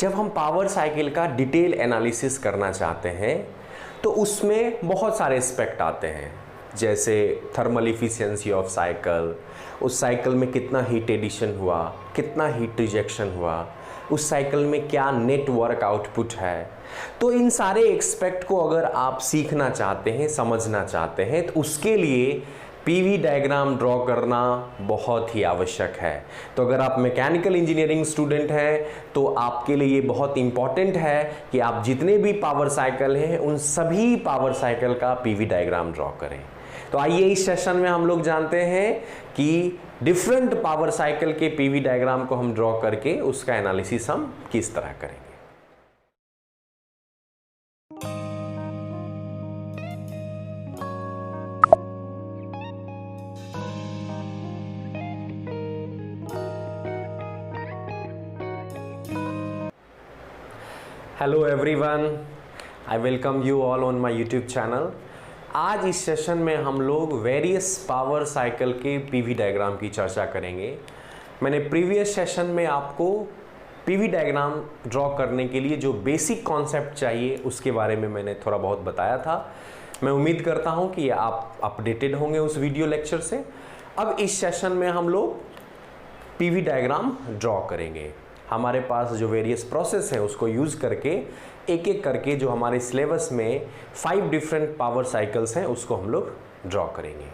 जब हम power cycle का डिटेल एनालिसिस करना चाहते हैं तो उसमें बहुत सारे एस्पेक्ट आते हैं, जैसे थर्मल इफिशिएंसी ऑफ साइकिल, उस साइकिल में कितना हीट एडिशन हुआ, कितना हीट रिजेक्शन हुआ, उस साइकिल में क्या नेट वर्क आउटपुट है। तो इन सारे एस्पेक्ट को अगर आप सीखना चाहते हैं, समझना चाहते हैं, तो उसके लिए पीवी डायग्राम ड्रॉ करना बहुत ही आवश्यक है। तो अगर आप मैकेनिकल इंजीनियरिंग स्टूडेंट हैं तो आपके लिए ये बहुत इंपॉर्टेंट है कि आप जितने भी पावर साइकिल हैं उन सभी पावर साइकिल का पीवी डायग्राम ड्रॉ करें। तो आइए इस सेशन में हम लोग जानते हैं कि डिफरेंट पावर साइकिल के पीवी डायग्राम को हम ड्रॉ करके उसका एनालिसिस हम किस तरह करेंगे। Hello everyone, I welcome you all on my YouTube channel. आज इस सेशन में हम लोग वेरियस पावर साइकिल के पीवी डायग्राम की चर्चा करेंगे। मैंने प्रीवियस सेशन में आपको पीवी डायग्राम ड्रॉ करने के लिए जो बेसिक कॉन्सेप्ट चाहिए उसके बारे में मैंने थोड़ा बहुत बताया था। मैं उम्मीद करता हूं कि आप अपडेटेड होंगे उस वीडियो लेक्चर से। अब इस सेशन में हम लोग पीवी डायग्राम ड्रॉ करेंगे। हमारे पास जो वेरियस प्रोसेस है उसको यूज़ करके एक एक करके जो हमारे सिलेबस में 5 डिफरेंट पावर साइकिल्स हैं उसको हम लोग ड्रॉ करेंगे।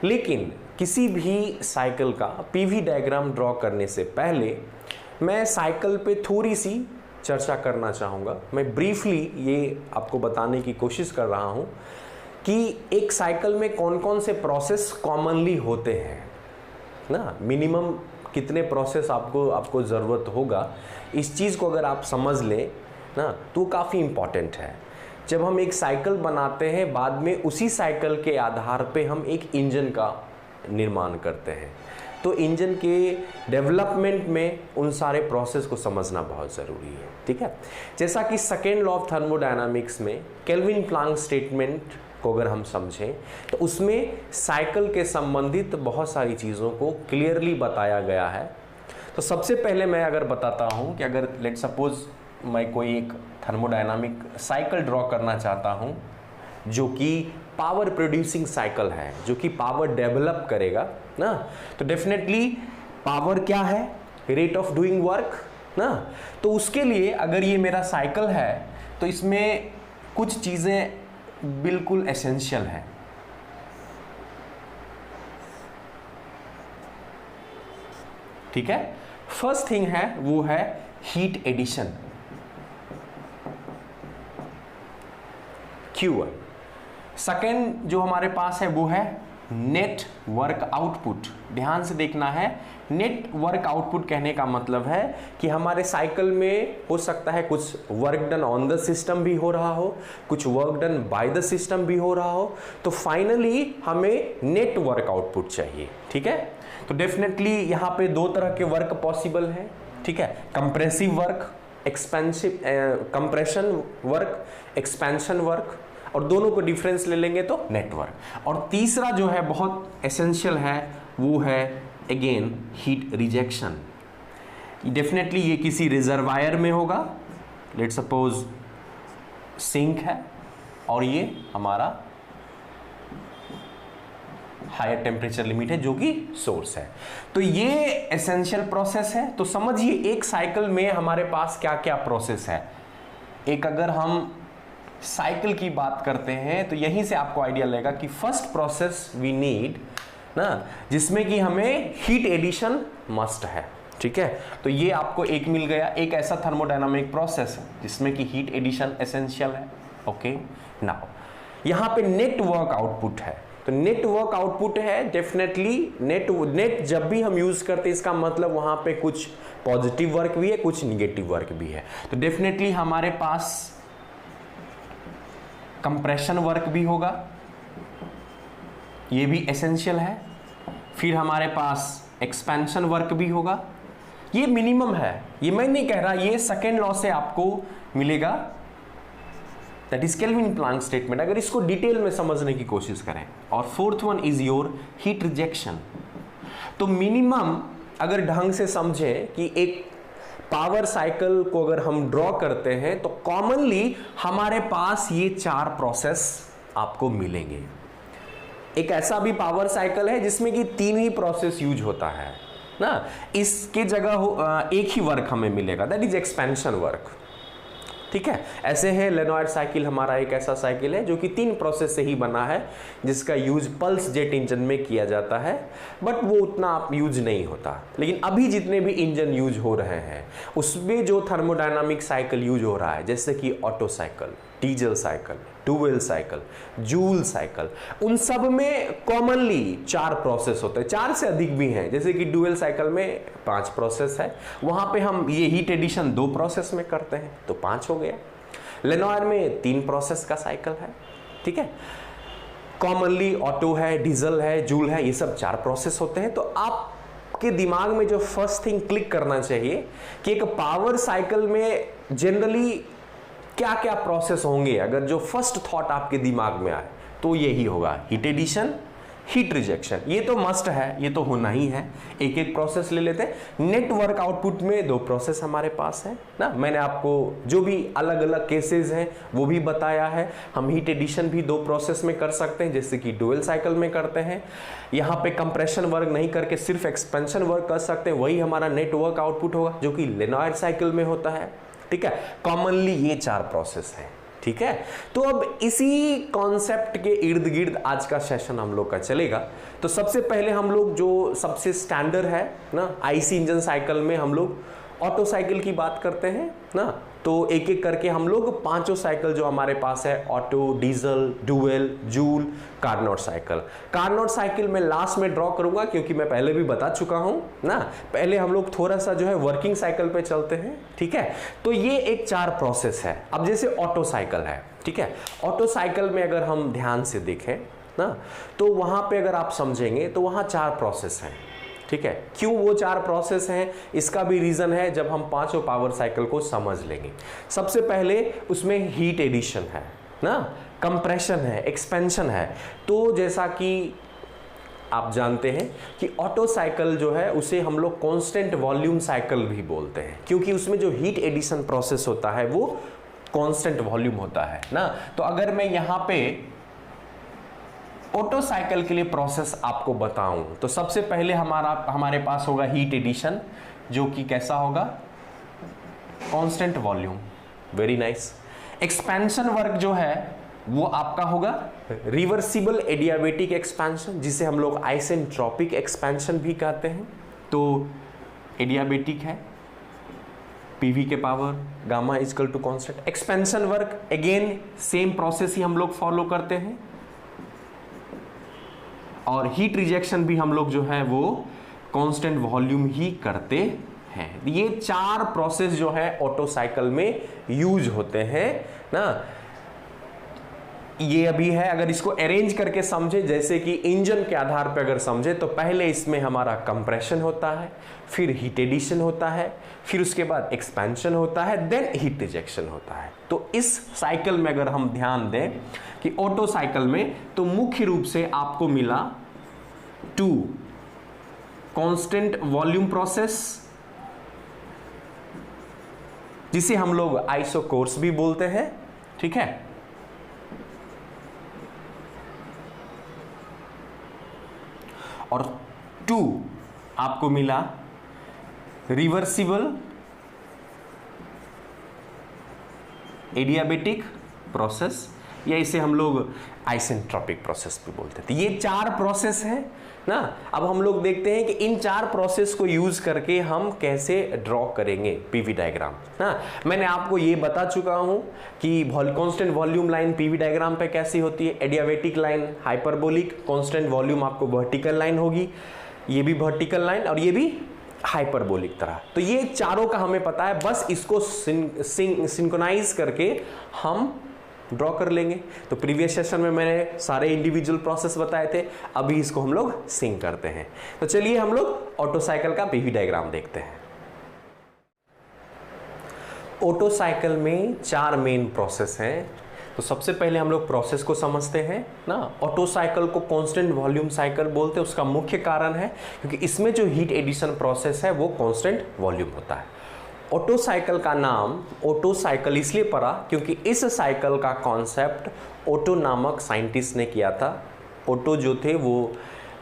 लेकिन किसी भी साइकिल का पीवी डायग्राम ड्रॉ करने से पहले मैं साइकिल पे थोड़ी सी चर्चा करना चाहूँगा। मैं ब्रीफली ये आपको बताने की कोशिश कर रहा हूँ कि एक साइकिल में कौन कौन से प्रोसेस कॉमनली होते हैं ना, मिनिमम कितने प्रोसेस आपको ज़रूरत होगा। इस चीज़ को अगर आप समझ लें ना तो काफ़ी इम्पॉर्टेंट है। जब हम एक साइकिल बनाते हैं बाद में उसी साइकिल के आधार पे हम एक इंजन का निर्माण करते हैं, तो इंजन के डेवलपमेंट में उन सारे प्रोसेस को समझना बहुत ज़रूरी है। ठीक है, जैसा कि सेकेंड लॉ ऑफ थर्मोडायनामिक्स में केल्विन प्लैंक स्टेटमेंट को अगर हम समझें तो उसमें साइकिल के संबंधित बहुत सारी चीज़ों को क्लियरली बताया गया है। तो सबसे पहले मैं अगर बताता हूं कि अगर लेट सपोज मैं कोई एक थर्मोडायनामिक साइकिल ड्रॉ करना चाहता हूं जो कि पावर प्रोड्यूसिंग साइकिल है, जो कि पावर डेवलप करेगा ना, तो डेफिनेटली पावर क्या है, रेट ऑफ डूइंग वर्क ना। तो उसके लिए अगर ये मेरा साइकिल है तो इसमें कुछ चीज़ें बिल्कुल एसेंशियल है। ठीक है, फर्स्ट थिंग है वो है हीट एडिशन, Q1। सेकेंड जो हमारे पास है वो है नेट वर्क आउटपुट। ध्यान से देखना है, नेट वर्क आउटपुट कहने का मतलब है कि हमारे साइकिल में हो सकता है कुछ work done on the system भी हो रहा हो, कुछ work done by the system भी हो रहा हो, तो फाइनली हमें नेट वर्क आउटपुट चाहिए। ठीक है, तो डेफिनेटली यहाँ पे दो तरह के वर्क पॉसिबल है। ठीक है, compressive work, expensive compression work, expansion work, और दोनों को डिफरेंस ले लेंगे तो नेटवर्क। और तीसरा जो है बहुत एसेंशियल है वो है अगेन हीट रिजेक्शन। डेफिनेटली ये किसी रिजर्वायर में होगा, लेट सपोज सिंक है और ये हमारा हायर टेम्परेचर लिमिट है जो कि सोर्स है। तो ये एसेंशियल प्रोसेस है। तो समझिए एक साइकिल में हमारे पास क्या क्या प्रोसेस है। एक अगर हम साइकिल की बात करते हैं तो यहीं से आपको आइडिया लगेगा कि फर्स्ट प्रोसेस वी नीड ना, जिसमें कि हमें हीट एडिशन मस्ट है। ठीक है, तो ये आपको एक मिल गया, एक ऐसा थर्मोडायनामिक प्रोसेस है जिसमें कि हीट एडिशन एसेंशियल है। ओके, नाउ यहाँ पे नेट वर्क आउटपुट है। तो नेट वर्क आउटपुट है, डेफिनेटली नेट जब भी हम यूज करते हैं इसका मतलब वहां पे कुछ पॉजिटिव वर्क भी है, कुछ निगेटिव वर्क भी है। तो डेफिनेटली हमारे पास कंप्रेशन वर्क भी होगा, ये भी एसेंशियल है। फिर हमारे पास एक्सपेंशन वर्क भी होगा, ये मिनिमम है, ये मैं नहीं कह रहा, ये सेकेंड लॉ से आपको मिलेगा, that is Kelvin Planck statement, अगर इसको डिटेल में समझने की कोशिश करें। और fourth one is your heat rejection. तो मिनिमम अगर ढंग से समझें कि एक पावर साइकिल को अगर हम ड्रॉ करते हैं तो कॉमनली हमारे पास ये 4 प्रोसेस आपको मिलेंगे। एक ऐसा भी पावर साइकिल है जिसमें कि 3 ही प्रोसेस यूज होता है ना, इसके जगह एक ही वर्क हमें मिलेगा, दैट इज एक्सपेंशन वर्क। ठीक है, ऐसे है लेनॉयड साइकिल हमारा एक ऐसा साइकिल है जो कि 3 प्रोसेस से ही बना है, जिसका यूज पल्स जेट इंजन में किया जाता है, बट वो उतना यूज नहीं होता। लेकिन अभी जितने भी इंजन यूज हो रहे हैं उसमें जो थर्मोडायनामिक साइकिल यूज हो रहा है, जैसे कि auto cycle, diesel cycle, dual cycle, joule cycle, उन सब में कॉमनली 4 प्रोसेस होते हैं, 4 से अधिक भी हैं। जैसे कि डुअल साइकिल में 5 प्रोसेस है, वहां पे हम ये हीट एडिशन 2 प्रोसेस में करते हैं तो 5 हो गया। लेनॉयर में 3 प्रोसेस का साइकिल है। ठीक है, कॉमनली ऑटो है, डीजल है, जूल है, ये सब 4 प्रोसेस होते हैं। तो आपके दिमाग में जो फर्स्ट थिंग क्लिक करना चाहिए कि एक पावर साइकिल में जनरली क्या क्या प्रोसेस होंगे, अगर जो फर्स्ट थॉट आपके दिमाग में आए तो यही होगा, हीट एडिशन, हीट रिजेक्शन। ये तो मस्ट है, ये तो होना ही है। एक एक प्रोसेस ले लेते हैं। नेटवर्क आउटपुट में 2 प्रोसेस हमारे पास है ना, मैंने आपको जो भी अलग अलग केसेस हैं वो भी बताया है। हम हीट एडिशन भी 2 प्रोसेस में कर सकते हैं, जैसे कि डुअल साइकिल में करते हैं। यहाँ पे कंप्रेशन वर्क नहीं करके सिर्फ एक्सपेंशन वर्क कर सकते हैं, वही हमारा नेटवर्क आउटपुट होगा जो कि लेनॉयर साइकिल में होता है। ठीक है, कॉमनली ये 4 प्रोसेस है। ठीक है, तो अब इसी कॉन्सेप्ट के इर्द गिर्द आज का सेशन हम लोग का चलेगा। तो सबसे पहले हम लोग जो सबसे स्टैंडर्ड है ना, आईसी इंजन साइकिल में हम लोग ऑटो साइकिल की बात करते हैं ना, तो एक एक करके हम लोग 5 साइकिल जो हमारे पास है, auto, diesel, dual, joule, Carnot cycle. Carnot cycle मैं लास्ट में ड्रॉ करूंगा क्योंकि मैं पहले भी बता चुका हूं ना। पहले हम लोग थोड़ा सा जो है वर्किंग साइकिल पे चलते हैं। ठीक है, तो ये एक 4 प्रोसेस है। अब जैसे ऑटो साइकिल है, ठीक है, ऑटो साइकिल में अगर हम ध्यान से देखें ना, तो वहां पे अगर आप समझेंगे तो वहां 4 प्रोसेस हैं। ठीक है, क्यों वो 4 प्रोसेस हैं, इसका भी रीजन है जब हम 5 पावर साइकिल को समझ लेंगे। सबसे पहले उसमें हीट एडिशन है ना, कंप्रेशन है, एक्सपेंशन है। तो जैसा कि आप जानते हैं कि ऑटो साइकिल जो है उसे हम लोग कांस्टेंट वॉल्यूम साइकिल भी बोलते हैं, क्योंकि उसमें जो हीट एडिशन प्रोसेस होता है वो कांस्टेंट वॉल्यूम होता है ना। तो अगर मैं यहां पे ऑटो साइकिल के लिए प्रोसेस आपको बताऊं तो सबसे पहले हमारे पास होगा हीट एडिशन, जो कि कैसा होगा, constant volume. Very nice. Expansion work जो है वो आपका होगा रिवर्सिबल एडियाबेटिक एक्सपेंशन, जिसे हम लोग आइसेंट्रोपिक एक्सपेंशन भी कहते हैं। तो एडियाबेटिक है, पीवी के power gamma equal to constant. Expansion work again same process ही हम लोग फॉलो करते हैं। और हीट रिजेक्शन भी हम लोग जो है वो कांस्टेंट वॉल्यूम ही करते हैं। ये 4 प्रोसेस जो है ऑटो साइकिल में यूज होते हैं ना। ये अभी है, अगर इसको अरेंज करके समझे, जैसे कि इंजन के आधार पर अगर समझे, तो पहले इसमें हमारा कंप्रेशन होता है, फिर हीट एडिशन होता है, फिर उसके बाद एक्सपेंशन होता है, देन हीट रिजेक्शन होता है। तो इस साइकिल में अगर हम ध्यान दें कि ऑटो साइकिल में, तो मुख्य रूप से आपको मिला 2 कांस्टेंट वॉल्यूम प्रोसेस, जिसे हम लोग आइसोकोर्स भी बोलते हैं। ठीक है, और 2 आपको मिला रिवर्सिबल एडियाबेटिक प्रोसेस, या इसे हम लोग आइसेंट्रोपिक प्रोसेस भी बोलते थे। ये 4 प्रोसेस है ना। अब हम लोग देखते हैं कि इन 4 प्रोसेस को यूज करके हम कैसे ड्रॉ करेंगे पीवी डायग्राम ना। मैंने आपको ये बता चुका हूं कि constant volume line PV diagram पे कैसी होती है। Adiabatic line hyperbolic, constant volume आपको वर्टिकल लाइन होगी, ये भी वर्टिकल लाइन और ये भी हाइपरबोलिक तरह। तो ये चारों का हमें पता है, बस इसको सिंक्रोनाइज करके हम ड्रॉ कर लेंगे। तो प्रीवियस सेशन में मैंने सारे इंडिविजुअल प्रोसेस बताए थे, अभी इसको हम लोग सिंक करते हैं। तो चलिए हम लोग ऑटो साइकिल का पीवी डायग्राम देखते हैं। ऑटो साइकिल में 4 मेन प्रोसेस हैं। तो सबसे पहले हम लोग प्रोसेस को समझते हैं ना। ऑटो साइकिल को कांस्टेंट वॉल्यूम साइकिल बोलते हैं। उसका मुख्य कारण है क्योंकि इसमें जो हीट एडिशन प्रोसेस है वो कांस्टेंट वॉल्यूम होता है। ऑटो साइकिल का नाम ऑटो साइकिल इसलिए पड़ा क्योंकि इस साइकिल का कॉन्सेप्ट ऑटो नामक साइंटिस्ट ने किया था। ऑटो जो थे वो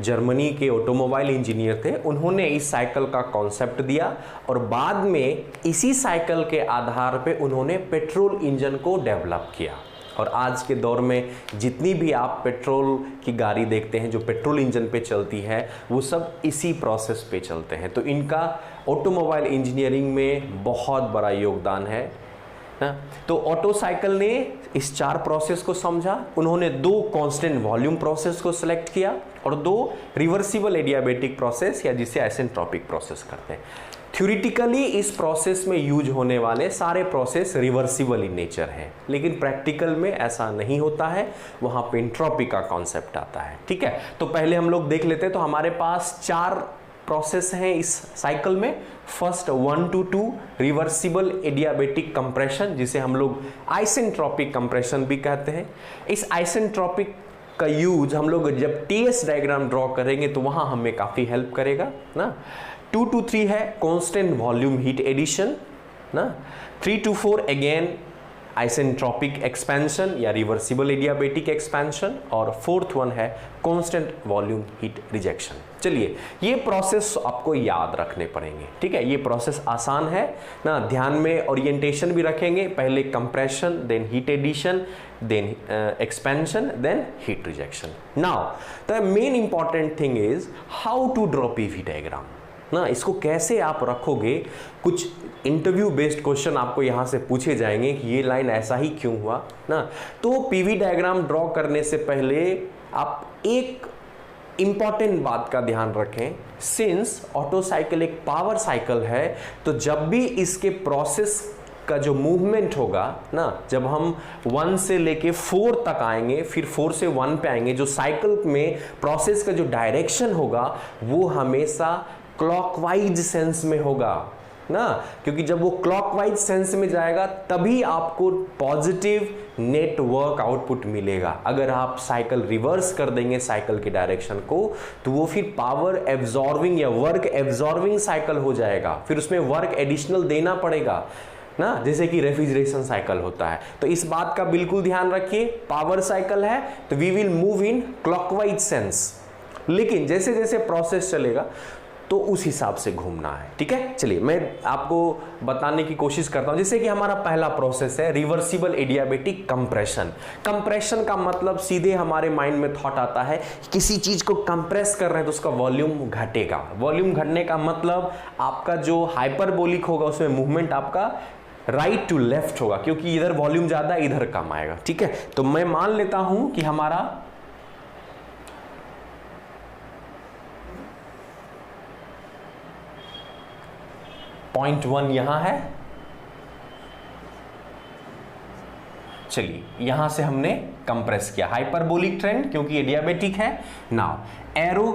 जर्मनी के ऑटोमोबाइल इंजीनियर थे, उन्होंने इस साइकिल का कॉन्सेप्ट दिया और बाद में इसी साइकिल के आधार पे उन्होंने पेट्रोल इंजन को डेवलप किया। और आज के दौर में जितनी भी आप पेट्रोल की गाड़ी देखते हैं जो पेट्रोल इंजन पे चलती है वो सब इसी प्रोसेस पे चलते हैं। तो इनका ऑटोमोबाइल इंजीनियरिंग में बहुत बड़ा योगदान है ना। तो ऑटो साइकिल ने इस 4 प्रोसेस को समझा, उन्होंने 2 कांस्टेंट वॉल्यूम प्रोसेस को सिलेक्ट किया और 2 रिवर्सिबल एडियाबेटिक प्रोसेस या जिसे आइसेंट्रोपिक प्रोसेस कहते हैं। थ्योरेटिकली इस प्रोसेस में यूज होने वाले सारे प्रोसेस रिवर्सिबल इन नेचर है, लेकिन प्रैक्टिकल में ऐसा नहीं होता है, वहां पे एंट्रोपी का कॉन्सेप्ट आता है। ठीक है, तो पहले हम लोग देख लेते हैं। तो हमारे पास 4 प्रोसेस हैं इस साइकिल में। First 1 to 2 reversible adiabatic compression, जिसे हम लोग आइसेंट्रोपिक कंप्रेशन भी कहते हैं। इस आइसेंट्रोपिक का यूज हम लोग जब टीएस डायग्राम ड्रॉ करेंगे तो वहां हमें काफी हेल्प करेगा ना। 2 to 3 है कांस्टेंट वॉल्यूम हीट एडिशन ना। 3 to 4 अगेन आइसेंट्रोपिक एक्सपेंशन या रिवर्सिबल एडियाबेटिक एक्सपेंशन, और 4th वन है कांस्टेंट वॉल्यूम हीट रिजेक्शन। चलिए ये प्रोसेस आपको याद रखने पड़ेंगे। ठीक है, ये प्रोसेस आसान है ना, ध्यान में ओरिएंटेशन भी रखेंगे। पहले compression, then heat addition, then expansion, then heat rejection. Now the main important thing is how to draw PV diagram ना। इसको कैसे आप रखोगे, कुछ इंटरव्यू बेस्ड क्वेश्चन आपको यहां से पूछे जाएंगे कि ये लाइन ऐसा ही क्यों हुआ ना। तो पीवी डायग्राम ड्रॉ करने से पहले आप एक इंपॉर्टेंट बात का ध्यान रखें। सिंस ऑटो साइकिल एक पावर साइकिल है, तो जब भी इसके प्रोसेस का जो मूवमेंट होगा ना, जब हम 1 से लेके 4 तक आएंगे, फिर 4 से 1 पे आएंगे, जो साइकिल में प्रोसेस का जो डायरेक्शन होगा वो हमेशा क्लॉकवाइज सेंस में होगा ना, क्योंकि जब वो क्लॉकवाइज सेंस में जाएगा तभी आपको पॉजिटिव नेटवर्क आउटपुट मिलेगा। अगर आप साइकिल रिवर्स कर देंगे साइकिल के डायरेक्शन को, तो वो फिर पावर एब्जॉर्बिंग या वर्क एब्जॉर्बिंग साइकिल हो जाएगा, फिर उसमें वर्क एडिशनल देना पड़ेगा ना, जैसे कि रेफ्रिजरेशन साइकिल होता है। तो इस बात का बिल्कुल ध्यान रखिए, पावर साइकिल है तो we will move in clockwise sense, लेकिन जैसे जैसे प्रोसेस चलेगा तो उस हिसाब से घूमना है। ठीक है, चलिए मैं आपको बताने की कोशिश करता हूं। जैसे कि हमारा पहला प्रोसेस है रिवर्सिबल एडियाबेटिक कंप्रेशन। कंप्रेशन का मतलब सीधे हमारे माइंड में थॉट आता है, किसी चीज को कंप्रेस कर रहे हैं तो उसका वॉल्यूम घटेगा। वॉल्यूम घटने का मतलब आपका जो हाइपरबोलिक होगा उसमें मूवमेंट आपका राइट टू लेफ्ट होगा, क्योंकि इधर वॉल्यूम ज्यादा इधर कम आएगा। ठीक है, तो मैं मान लेता हूं कि हमारा पॉइंट 1 यहां है। चलिए यहां से हमने कंप्रेस किया, हाइपरबोलिक ट्रेंड क्योंकि ये डियाबेटिक है। नाउ एरो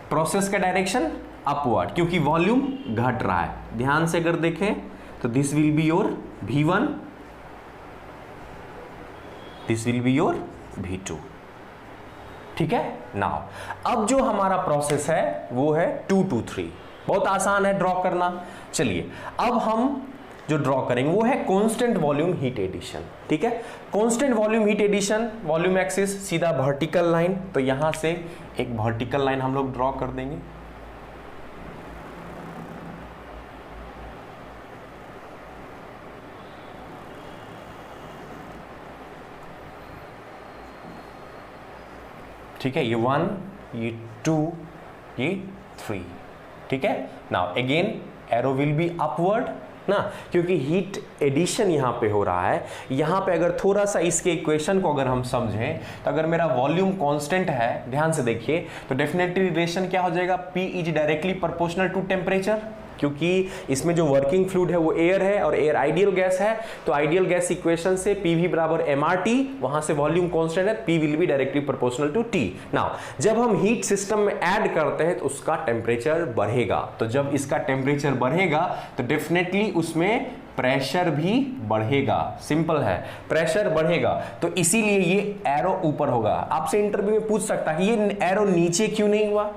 प्रोसेस का डायरेक्शन अपवर्ड क्योंकि वॉल्यूम घट रहा है। ध्यान से अगर देखें तो this will be your V1, this will be your V2। ठीक है, नाउ अब जो हमारा प्रोसेस है वो है 2 to 3। बहुत आसान है ड्रॉ करना। चलिए अब हम जो ड्रॉ करेंगे वो है कांस्टेंट वॉल्यूम हीट एडिशन। ठीक है, constant volume heat addition, volume axis सीधा वर्टिकल लाइन, तो यहां से एक वर्टिकल लाइन हम लोग ड्रॉ कर देंगे। ठीक है, ये 1, ये 2, ये 3। ठीक है, now again arrow will be upward ना, क्योंकि हीट एडिशन यहां पे हो रहा है। यहां पे अगर थोड़ा सा इसके इक्वेशन को अगर हम समझें तो अगर मेरा वॉल्यूम कांस्टेंट है, ध्यान से देखिए, तो डेफिनेटली रिलेशन क्या हो जाएगा, P is directly proportional to temperature, क्योंकि इसमें जो वर्किंग फ्लूइड है वो एयर है और एयर आइडियल गैस है। तो आइडियल गैस इक्वेशन से PV बराबर mRT, वहां से वॉल्यूम कांस्टेंट है, P will be directly proportional to T। Now जब हम हीट सिस्टम में ऐड करते हैं तो उसका टेम्परेचर बढ़ेगा, तो जब इसका टेम्परेचर बढ़ेगा तो डेफिनेटली उसमें प्रेशर भी बढ़ेगा। सिंपल है, प्रेशर बढ़ेगा, तो इसीलिए ये एरो ऊपर होगा। आपसे इंटरव्यू में पूछ सकता है ये एरो नीचे क्यों नहीं हुआ।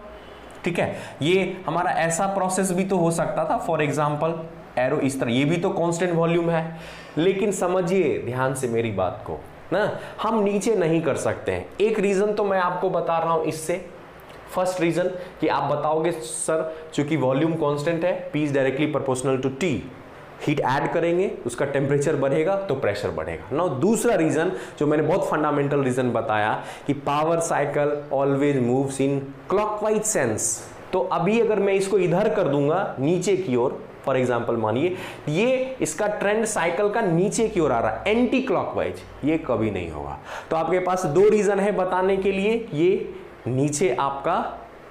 ठीक है, ये हमारा ऐसा प्रोसेस भी तो हो सकता था, फॉर एग्जांपल एरो इस तरह, ये भी तो कांस्टेंट वॉल्यूम है, लेकिन समझिए ध्यान से मेरी बात को ना, हम नीचे नहीं कर सकते हैं। एक रीजन तो मैं आपको बता रहा हूं इससे, फर्स्ट रीजन कि आप बताओगे सर चूंकि वॉल्यूम कांस्टेंट है, P is directly proportional to T, heat add करेंगे उसका टेम्परेचर बढ़ेगा तो प्रेशर बढ़ेगा। नाउ दूसरा रीजन जो मैंने बहुत फंडामेंटल रीजन बताया कि power cycle always moves in clockwise sense. तो अभी अगर मैं इसको इधर कर दूंगा नीचे की ओर, फॉर एग्जाम्पल मानिए ये इसका ट्रेंड साइकिल का नीचे की ओर आ रहा है एंटी क्लॉकवाइज, ये कभी नहीं होगा। तो आपके पास दो रीजन है बताने के लिए, ये नीचे आपका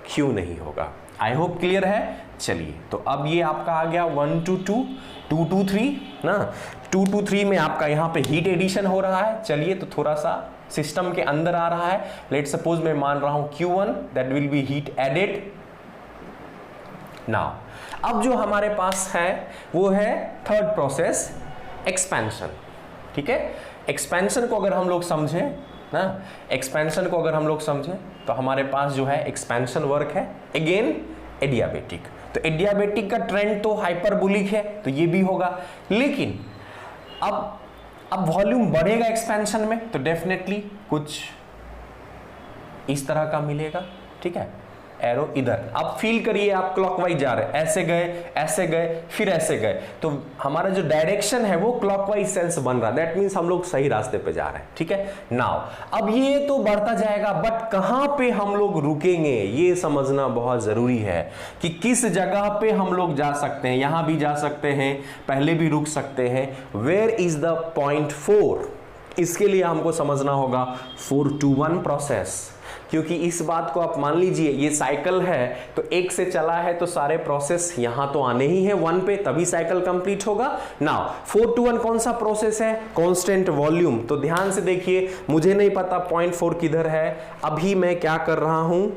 क्यों नहीं होगा। आई होप क्लियर है। चलिए तो अब ये आपका आ गया 1 to 2, 2 to 3 ना, 2 to 3 में आपका यहाँ पे हीट एडिशन हो रहा है। चलिए तो थोड़ा सा सिस्टम के अंदर आ रहा है, लेट सपोज मैं मान रहा हूं Q1 that will be heat added. Now अब जो हमारे पास है वो है थर्ड प्रोसेस एक्सपेंशन। ठीक है, एक्सपेंशन को अगर हम लोग समझें ना, एक्सपेंशन को अगर हम लोग समझें तो हमारे पास जो है एक्सपेंशन वर्क है अगेन एडियाबेटिक। तो एडियाबेटिक का ट्रेंड तो हाइपरबोलिक है तो ये भी होगा, लेकिन अब वॉल्यूम बढ़ेगा एक्सपेंशन में तो डेफिनेटली कुछ इस तरह का मिलेगा। ठीक है, एरो इधर, अब फील करिए आप क्लॉकवाइज जा रहे हैं, ऐसे गए फिर ऐसे गए, तो हमारा जो डायरेक्शन है वो क्लॉकवाइज सेंस बन रहा है, दैट मींस हम लोग सही रास्ते पे जा रहे हैं। ठीक है, नाउ अब ये तो बढ़ता जाएगा, बट कहां पे हम लोग रुकेंगे ये समझना बहुत जरूरी है कि किस जगह पे हम लोग जा सकते हैं। यहां भी जा सकते हैं, पहले भी रुक सकते हैं। वेयर इज द पॉइंट 4, इसके लिए हमको समझना होगा 4 to 1 प्रोसेस, क्योंकि इस बात को आप मान लीजिए ये साइकिल है तो एक से चला है तो सारे प्रोसेस यहां तो आने ही है 1 पे, तभी साइकिल कंप्लीट होगा। नाउ 4 to 1 कौन सा प्रोसेस है, कांस्टेंट वॉल्यूम। तो ध्यान से देखिए, मुझे नहीं पता पॉइंट 4 किधर है, अभी मैं क्या कर रहा हूं,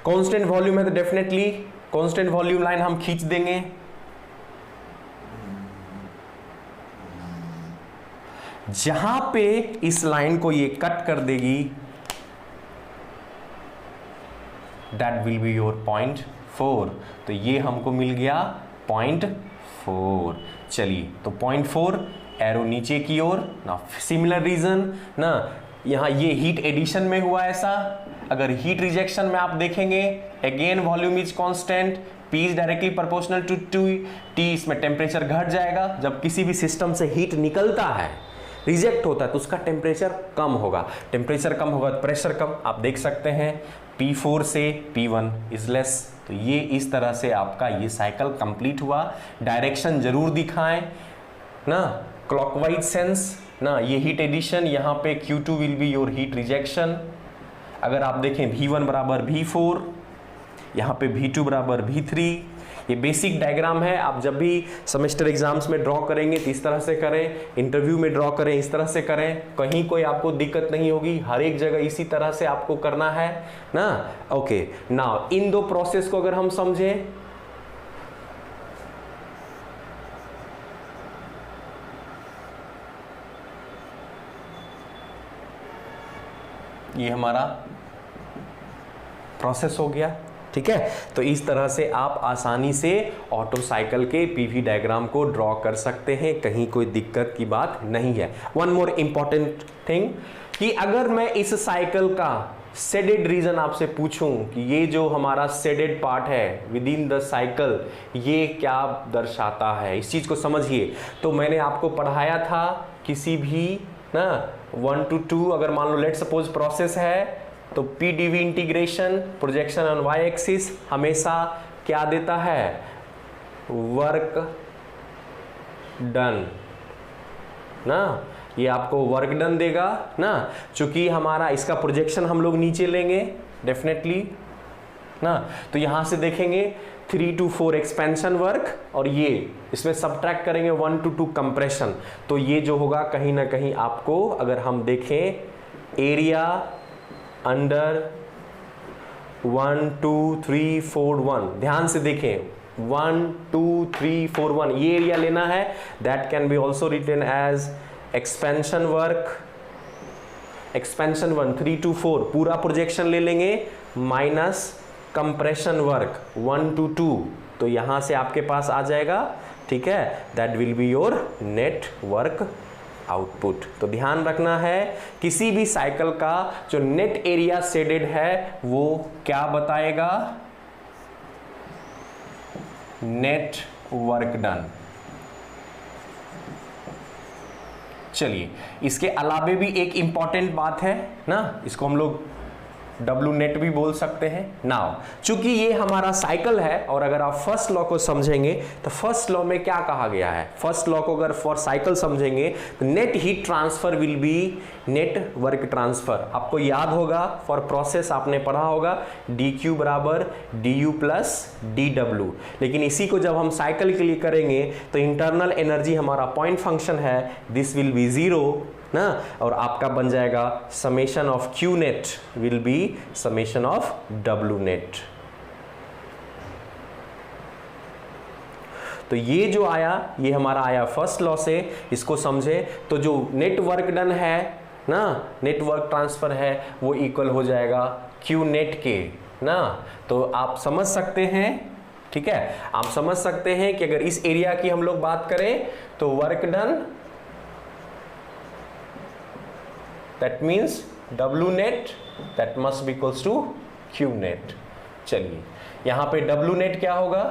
कांस्टेंट वॉल्यूम है तो डेफिनेटली कांस्टेंट वॉल्यूम लाइन हम खींच देंगे। जहां पे इस लाइन को ये कट कर देगी that will be your point 4, तो ये हमको मिल गया पॉइंट 4। चलिए तो पॉइंट 4 एरो नीचे की ओर ना, सिमिलर रीजन ना, यहां ये हीट एडिशन में हुआ ऐसा। अगर हीट रिजेक्शन में आप देखेंगे again volume is constant, P is directly proportional to T, इसमें टेम्परेचर घट जाएगा। जब किसी भी सिस्टम से हीट निकलता है, रिजेक्ट होता है तो उसका टेम्परेचर कम होगा, टेम्परेचर कम होगा तो प्रेशर कम। आप देख सकते हैं P4 से P1 इज लेस। तो ये इस तरह से आपका ये साइकिल कंप्लीट हुआ। डायरेक्शन जरूर दिखाएं ना, क्लॉकवाइज सेंस ना, ये हीट एडिशन, यहाँ पे Q2 will be your heat rejection. अगर आप देखें V1 बराबर V4, यहाँ पे V2 बराबर V3। ये बेसिक डायग्राम है, आप जब भी सेमेस्टर एग्जाम्स में ड्रॉ करेंगे तो इस तरह से करें, इंटरव्यू में ड्रॉ करें इस तरह से करें, कहीं कोई आपको दिक्कत नहीं होगी, हर एक जगह इसी तरह से आपको करना है ना। ओके, नाउ इन दो प्रोसेस को अगर हम समझें, ये हमारा प्रोसेस हो गया। ठीक है, तो इस तरह से आप आसानी से ऑटो साइकिल के पीवी डायग्राम को ड्रॉ कर सकते हैं, कहीं कोई दिक्कत की बात नहीं है। वन मोर इंपॉर्टेंट थिंग कि अगर मैं इस साइकिल का शेडेड रीजन आपसे पूछूं कि ये जो हमारा शेडेड पार्ट है विद इन द साइकिल ये क्या दर्शाता है, इस चीज को समझिए। तो मैंने आपको पढ़ाया था किसी भी ना 1 to 2 अगर मान लो लेट सपोज प्रोसेस है तो P dV integration projection on Y axis हमेशा क्या देता है, वर्क डन ना, ये आपको वर्क डन देगा ना। चूंकि हमारा इसका प्रोजेक्शन हम लोग नीचे लेंगे डेफिनेटली ना, तो यहां से देखेंगे 3 to 4 एक्सपेंशन वर्क और ये इसमें सब्ट्रैक्ट करेंगे 1 to 2 कंप्रेशन। तो ये जो होगा कहीं ना कहीं आपको अगर हम देखें एरिया अंडर 1 2 3 4 1, ध्यान से देखें 1 2 3 4 1 ये एरिया लेना है। That can be also written as expansion work, expansion 1 3 to 4 पूरा प्रोजेक्शन ले लेंगे माइनस कंप्रेशन वर्क 1 to 2, तो यहां से आपके पास आ जाएगा, ठीक है, that will be your net work output. तो ध्यान रखना है किसी भी साइकिल का जो नेट एरिया शेडेड है वो क्या बताएगा, नेट वर्क डन। चलिए, इसके अलावे भी एक इंपॉर्टेंट बात है ना, इसको हम लोग डब्लू नेट भी बोल सकते हैं। नाउ चूंकि ये हमारा साइकिल है और अगर आप फर्स्ट लॉ को समझेंगे तो फर्स्ट लॉ में क्या कहा गया है, फर्स्ट लॉ को अगर फॉर साइकिल समझेंगे तो net heat transfer will be net work transfer. आपको याद होगा फॉर प्रोसेस आपने पढ़ा होगा dq बराबर du प्लस dw, लेकिन इसी को जब हम साइकिल के लिए करेंगे तो इंटरनल एनर्जी हमारा पॉइंट फंक्शन है, दिस विल बी 0 ना, और आपका बन जाएगा summation of Q net will be summation of W net. तो ये जो आया ये हमारा आया फर्स्ट लॉ से, इसको समझे तो जो नेटवर्क डन है ना, नेटवर्क ट्रांसफर है, वो इक्वल हो जाएगा क्यू नेट के ना। तो आप समझ सकते हैं, ठीक है, आप समझ सकते हैं कि अगर इस एरिया की हम लोग बात करें तो work done that means W net that must be equals to Q net। चलिए, यहां पे W net क्या होगा,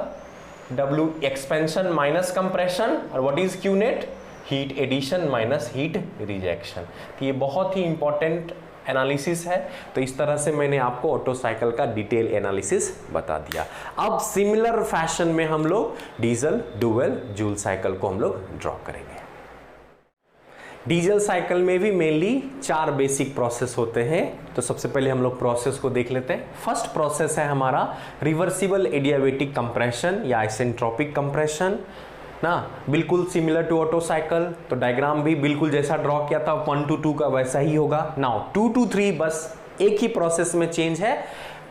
W एक्सपेंशन माइनस कंप्रेशन, और what is Q net, heat addition minus heat rejection. तो ये बहुत ही इंपॉर्टेंट एनालिसिस है। तो इस तरह से मैंने आपको ऑटो साइकिल का डिटेल एनालिसिस बता दिया। अब सिमिलर फैशन में हम लोग डीजल डुअल जूल साइकिल को हम लोग ड्रॉ करेंगे। डीजल साइकिल में भी मेनली 4 बेसिक प्रोसेस होते हैं। तो सबसे पहले हम लोग प्रोसेस को देख लेते हैं। फर्स्ट प्रोसेस है हमारा रिवर्सिबल एडियाबेटिक कंप्रेशन या आइसेंट्रोपिक कंप्रेशन ना, बिल्कुल सिमिलर टू ऑटो साइकिल। तो डायग्राम भी बिल्कुल जैसा ड्रॉ किया था 1 to 2 का वैसा ही होगा। नाउ 2 to 3 बस एक ही प्रोसेस में चेंज है,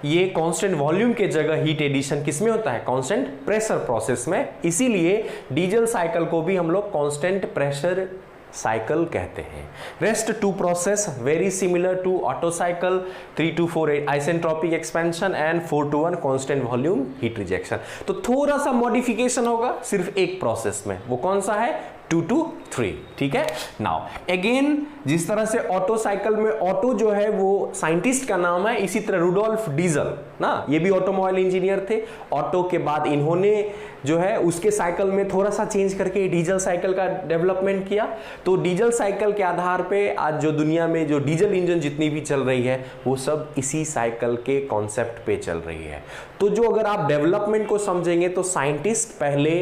ये कांस्टेंट वॉल्यूम के जगह हीट एडिशन किसमें होता है, कांस्टेंट प्रेशर प्रोसेस में। इसीलिए डीजल साइकिल को भी हम लोग कांस्टेंट प्रेशर साइकिल कहते हैं। Rest 2 process very similar to Otto cycle, 3 to 4 isentropic expansion and 4 to 1 constant volume heat rejection. तो थोड़ा सा मॉडिफिकेशन होगा सिर्फ एक प्रोसेस में, वो कौन सा है, 2 to 3, ठीक है। नाउ अगेन जिस तरह से ऑटो साइकिल में ऑटो जो है वो साइंटिस्ट का नाम है, इसी तरह रुडोल्फ डीजल ना, ये भी ऑटोमोबाइल इंजीनियर थे। ऑटो के बाद इन्होंने जो है उसके साइकिल में थोड़ा सा चेंज करके डीजल साइकिल का डेवलपमेंट किया। तो डीजल साइकिल के आधार पे आज जो दुनिया में जो डीजल इंजन जितनी भी चल रही है वो सब इसी साइकिल के कॉन्सेप्ट पे चल रही है। तो जो अगर आप डेवलपमेंट को समझेंगे तो साइंटिस्ट पहले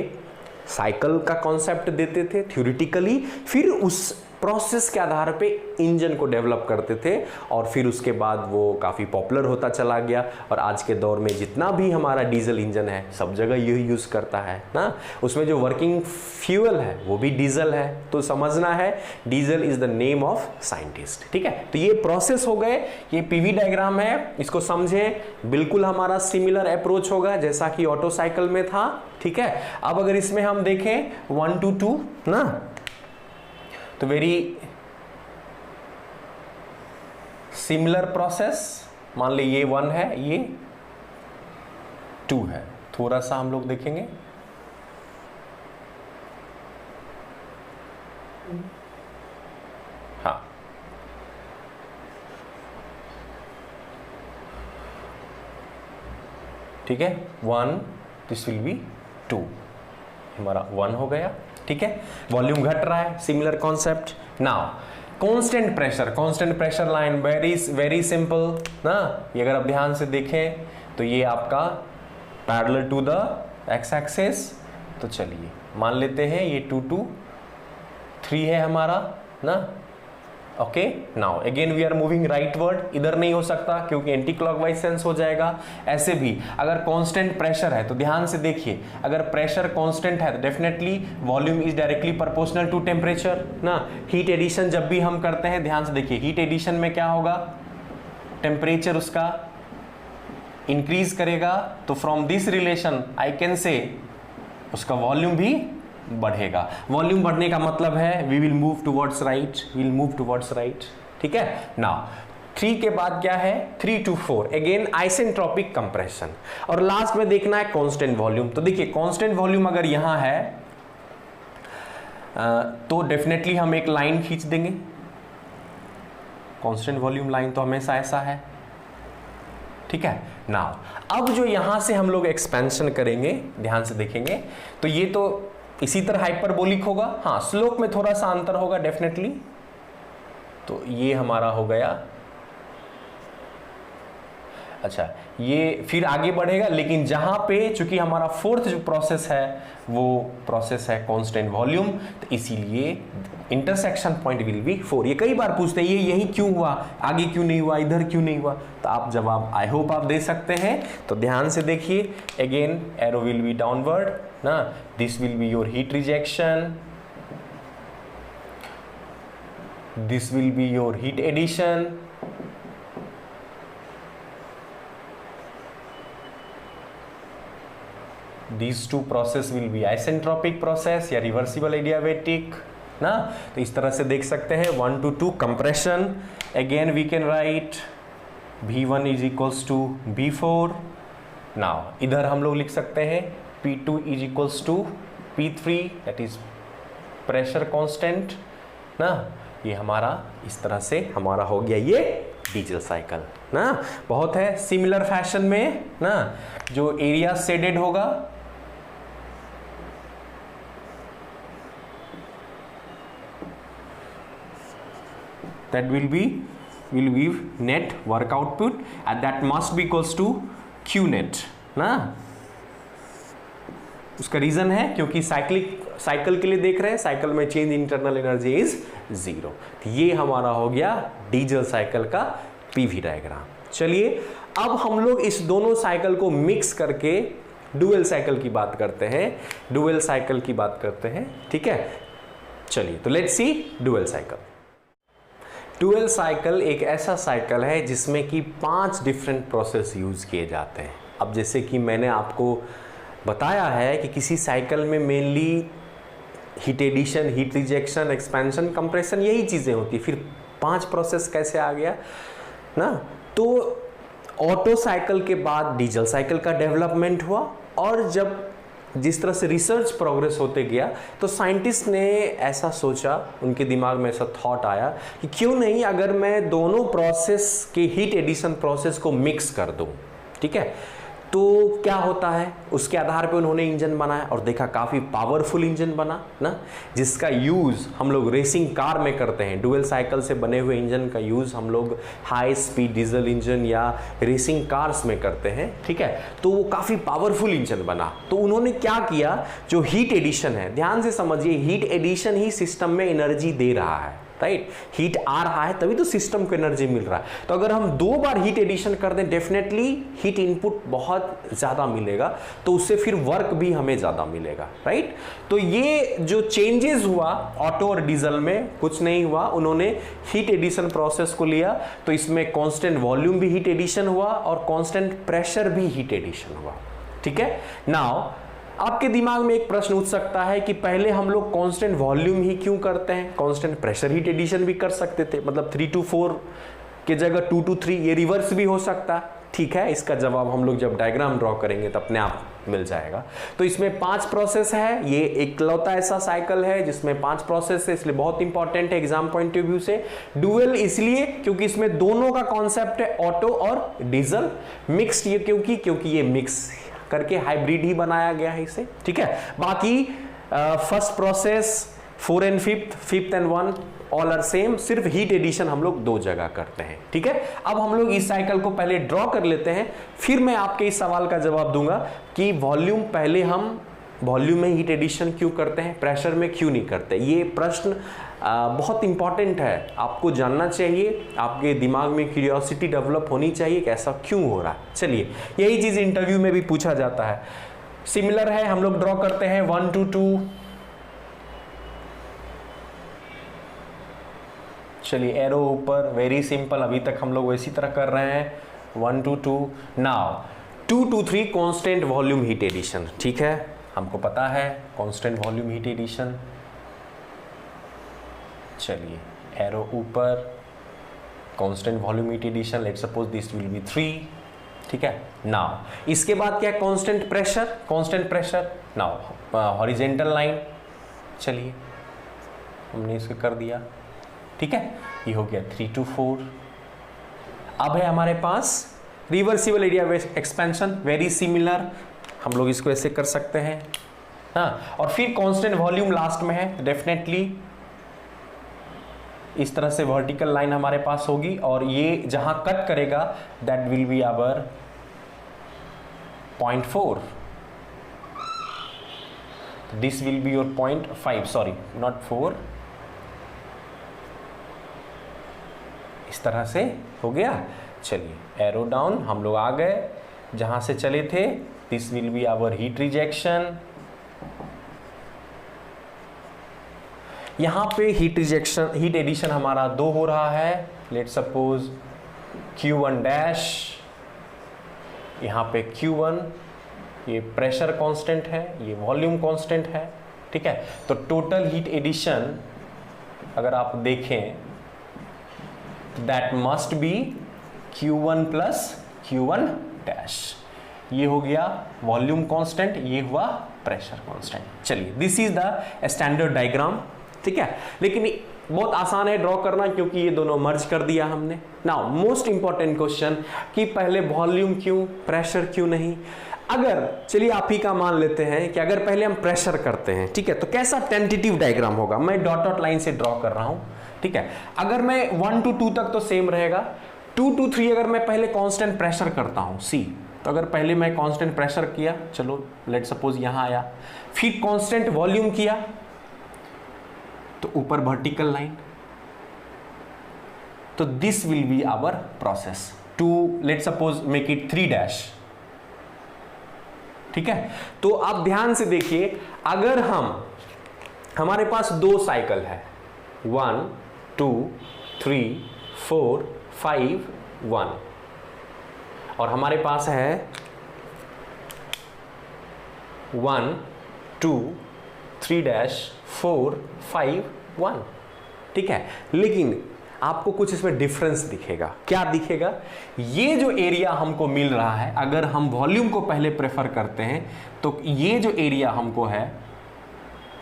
साइकिल का कॉन्सेप्ट देते थे थ्योरेटिकली, फिर उस प्रोसेस के आधार पे इंजन को डेवलप करते थे, और फिर उसके बाद वो काफ़ी पॉपुलर होता चला गया। और आज के दौर में जितना भी हमारा डीजल इंजन है सब जगह यही यूज़ करता है ना, उसमें जो वर्किंग फ्यूल है वो भी डीजल है। तो समझना है diesel is the name of scientist, ठीक है। तो ये प्रोसेस हो गए, ये पीवी डायग्राम है, इसको समझें, बिल्कुल हमारा सिमिलर अप्रोच होगा जैसा कि ऑटो साइकिल में था, ठीक है। अब अगर इसमें हम देखें 1 to 2 ना, तो वेरी सिमिलर प्रोसेस, मान ली ये 1 है, ये 2 है। थोड़ा सा हम लोग देखेंगे, हाँ, ठीक है, 1, दिस विल बी 2, हमारा 1 हो गया, ठीक है। वॉल्यूम घट रहा है, similar concept. Now constant pressure line very simple ना, ये अगर आप ध्यान से देखें तो ये आपका parallel to the X axis. तो चलिए मान लेते हैं ये 2 to 3 है हमारा ना, okay. Now again we are moving rightward, इधर नहीं हो सकता क्योंकि एंटी क्लॉकवाइज सेंस हो जाएगा। ऐसे भी अगर कांस्टेंट प्रेशर है तो ध्यान से देखिए, अगर प्रेशर कांस्टेंट है तो definitely volume is directly proportional to temperature ना। हीट एडिशन जब भी हम करते हैं ध्यान से देखिए, हीट एडिशन में क्या होगा, टेम्परेचर उसका इंक्रीज करेगा, तो from this relation I can say उसका वॉल्यूम भी बढ़ेगा। वॉल्यूम बढ़ने का मतलब है we will move towards right, ठीक है। नाउ 3 के बाद क्या है 3 to 4, अगेन आइसेंट्रोपिक कंप्रेशन, और लास्ट में देखना है कांस्टेंट वॉल्यूम। तो देखिए कांस्टेंट वॉल्यूम अगर यहां है तो डेफिनेटली हम एक लाइन खींच देंगे, कांस्टेंट वॉल्यूम लाइन तो हमेशा ऐसा है, ठीक है। नाउ अब जो यहां से हम लोग एक्सपेंशन करेंगे, ध्यान से देखेंगे तो ये तो इसी तरह हाइपरबोलिक होगा, हाँ स्लोप में थोड़ा सा अंतर होगा डेफिनेटली। तो ये हमारा हो गया, अच्छा ये फिर आगे बढ़ेगा, लेकिन जहां पे चूंकि हमारा फोर्थ जो प्रोसेस है वो प्रोसेस है कांस्टेंट वॉल्यूम, तो इसीलिए इंटरसेक्शन पॉइंट विल बी 4। ये कई बार पूछते हैं ये यही क्यों हुआ, आगे क्यों नहीं हुआ, इधर क्यों नहीं हुआ, तो आप जवाब आई होप आप दे सकते हैं। तो ध्यान से देखिए, again arrow will be downward ना, this will be your heat rejection, this will be your heat addition, these two process will be isentropic process या reversible adiabatic ना। तो इस तरह से देख सकते हैं 1 to 2 compression, again we can write V1 is equals to V4। now इधर हम लोग लिख सकते हैं P2 is equals to P3, that is pressure constant ना। ये हमारा इस तरह से हमारा हो गया ये डीजल साइकिल ना। बहुत है सिमिलर फैशन में ना, जो एरिया शेडेड होगा that will give net work output and that must be equals to Q net ना। उसका रीजन है क्योंकि साइकिल के लिए देख रहे हैं, साइकिल में चेंज इंटरनल एनर्जी इज 0। तो ये हमारा हो गया डीजल साइकिल का पीवी डायग्राम। चलिए अब हम लोग इस दोनों साइकिल को मिक्स करके डुअल साइकिल की बात करते हैं, डुअल साइकिल की बात करते हैं, ठीक है। चलिए तो let's see dual cycle. Dual cycle एक ऐसा साइकिल है जिसमें कि 5 डिफरेंट प्रोसेस यूज किए जाते हैं। अब जैसे कि मैंने आपको बताया है कि किसी साइकिल में mainly heat addition, heat rejection, expansion, compression यही चीज़ें होती है। फिर 5 प्रोसेस कैसे आ गया ना। तो ऑटो साइकिल के बाद डीजल साइकिल का डेवलपमेंट हुआ, और जब जिस तरह से रिसर्च प्रोग्रेस होते गया तो साइंटिस्ट ने ऐसा सोचा, उनके दिमाग में ऐसा थॉट आया कि क्यों नहीं अगर मैं दोनों प्रोसेस के हीट एडिशन प्रोसेस को मिक्स कर दूं, ठीक है, तो क्या होता है। उसके आधार पे उन्होंने इंजन बनाया और देखा काफ़ी पावरफुल इंजन बना ना, जिसका यूज़ हम लोग रेसिंग कार में करते हैं। डुअल साइकिल से बने हुए इंजन का यूज़ हम लोग हाई स्पीड डीजल इंजन या रेसिंग कार्स में करते हैं, ठीक है। तो वो काफ़ी पावरफुल इंजन बना। तो उन्होंने क्या किया, जो हीट एडिशन है, ध्यान से समझिए, हीट एडिशन ही सिस्टम में एनर्जी दे रहा है, राइट। हीट आ रहा है तभी तो सिस्टम को एनर्जी मिल रहा है। तो अगर हम 2 बार हीट एडिशन कर दें, डेफिनेटली हीट इनपुट बहुत ज़्यादा मिलेगा, तो उससे फिर वर्क भी हमें ज़्यादा मिलेगा, राइट। तो ये जो चेंजेस हुआ ऑटो और डीजल में, कुछ नहीं हुआ, उन्होंने हीट एडिशन प्रोसेस को लिया, तो इसमें कांस्टेंट वॉल्यूम भी हीट एडिशन हुआ और कांस्टेंट प्रेशर भी हीट एडिशन हुआ, ठीक है। नाउ आपके दिमाग में एक प्रश्न उठ सकता है कि पहले हम लोग कांस्टेंट वॉल्यूम ही क्यों करते हैं, कांस्टेंट प्रेशर हीट एडिशन भी कर सकते थे, मतलब 3 to 4 के जगह 2 to 3, ये रिवर्स भी हो सकता है, ठीक है। इसका जवाब हम लोग जब डायग्राम ड्रॉ करेंगे तो अपने आप मिल जाएगा। तो इसमें 5 प्रोसेस है, ये एकलौता ऐसा साइकिल है जिसमें 5 प्रोसेस है, इसलिए बहुत इंपॉर्टेंट है एग्जाम पॉइंट ऑफ व्यू से। डुअल इसलिए क्योंकि इसमें दोनों का कॉन्सेप्ट है, ऑटो और डीजल। मिक्स्ड ये क्योंकि ये मिक्स करके हाइब्रिड ही बनाया गया है इसे, ठीक है। बाकी first process 4 and 5th and 1 all are same, सिर्फ हीट एडिशन हम लोग 2 जगह करते हैं, ठीक है। अब हम लोग इस साइकिल को पहले ड्रॉ कर लेते हैं, फिर मैं आपके इस सवाल का जवाब दूंगा कि वॉल्यूम पहले हम वॉल्यूम में हीट एडिशन क्यों करते हैं, प्रेशर में क्यों नहीं करते। ये प्रश्न बहुत इंपॉर्टेंट है, आपको जानना चाहिए, आपके दिमाग में क्यूरियोसिटी डेवलप होनी चाहिए कि ऐसा क्यों हो रहा है। चलिए यही चीज़ इंटरव्यू में भी पूछा जाता है। सिमिलर है, हम लोग ड्रॉ करते हैं 1 to 2। चलिए एरो ऊपर, वेरी सिंपल, अभी तक हम लोग इसी तरह कर रहे हैं 1 to 2। Now 2 to 3 constant volume heat addition, ठीक है, हमको पता है कांस्टेंट वॉल्यूम हीट एडिशन। चलिए एरो ऊपर, constant volume heat addition, let's suppose this will be 3, ठीक है। नाउ इसके बाद क्या है, constant pressure. Now horizontal line, चलिए हमने इसको कर दिया, ठीक है, ये हो गया 3 to 4। अब है हमारे पास reversible area expansion, very similar, हम लोग इसको ऐसे कर सकते हैं, हाँ। और फिर कांस्टेंट वॉल्यूम लास्ट में है, डेफिनेटली इस तरह से वर्टिकल लाइन हमारे पास होगी और ये जहां कट करेगा that will be our 0.4, this will be your 0.5, sorry not 4, इस तरह से हो गया। चलिए एरो डाउन, हम लोग आ गए जहां से चले थे, this will be our heat rejection. यहां पे हीट एडिशन हमारा 2 हो रहा है, लेट्स सपोज Q1 डैश, यहां पे Q1, ये प्रेशर कांस्टेंट है, ये वॉल्यूम कांस्टेंट है, ठीक है। तो टोटल हीट एडिशन अगर आप देखें that must be Q1 plus Q1 dash, ये हो गया वॉल्यूम कांस्टेंट, ये हुआ प्रेशर कांस्टेंट। चलिए this is the standard diagram, ठीक है। लेकिन बहुत आसान है ड्रॉ करना क्योंकि ये दोनों मर्ज कर दिया हमने। नाउ मोस्ट इंपॉर्टेंट क्वेश्चन कि पहले वॉल्यूम क्यों, प्रेशर क्यों नहीं। अगर चलिए आप ही का मान लेते हैं कि अगर पहले हम प्रेशर करते हैं, ठीक है, तो कैसा टेंटेटिव डायग्राम होगा, मैं डॉट लाइन से ड्रॉ कर रहा हूं, ठीक है। अगर मैं 1 to 2 तक तो सेम रहेगा, 2 to 3 अगर मैं पहले कांस्टेंट प्रेशर करता हूं सी, तो अगर पहले मैं कांस्टेंट प्रेशर किया, चलो लेट सपोज यहां आया, फिर कांस्टेंट वॉल्यूम किया, तो ऊपर वर्टिकल लाइन, तो this will be our process two let suppose make it 3 dash, ठीक है। तो आप ध्यान से देखिए, अगर हमारे पास 2 साइकिल है, 1 2 3 4 5 1, और हमारे पास है 1 2 3 डैश 4 5 1, ठीक है। लेकिन आपको कुछ इसमें डिफरेंस दिखेगा, क्या दिखेगा, ये जो एरिया हमको मिल रहा है, अगर हम वॉल्यूम को पहले प्रेफर करते हैं तो ये जो एरिया हमको है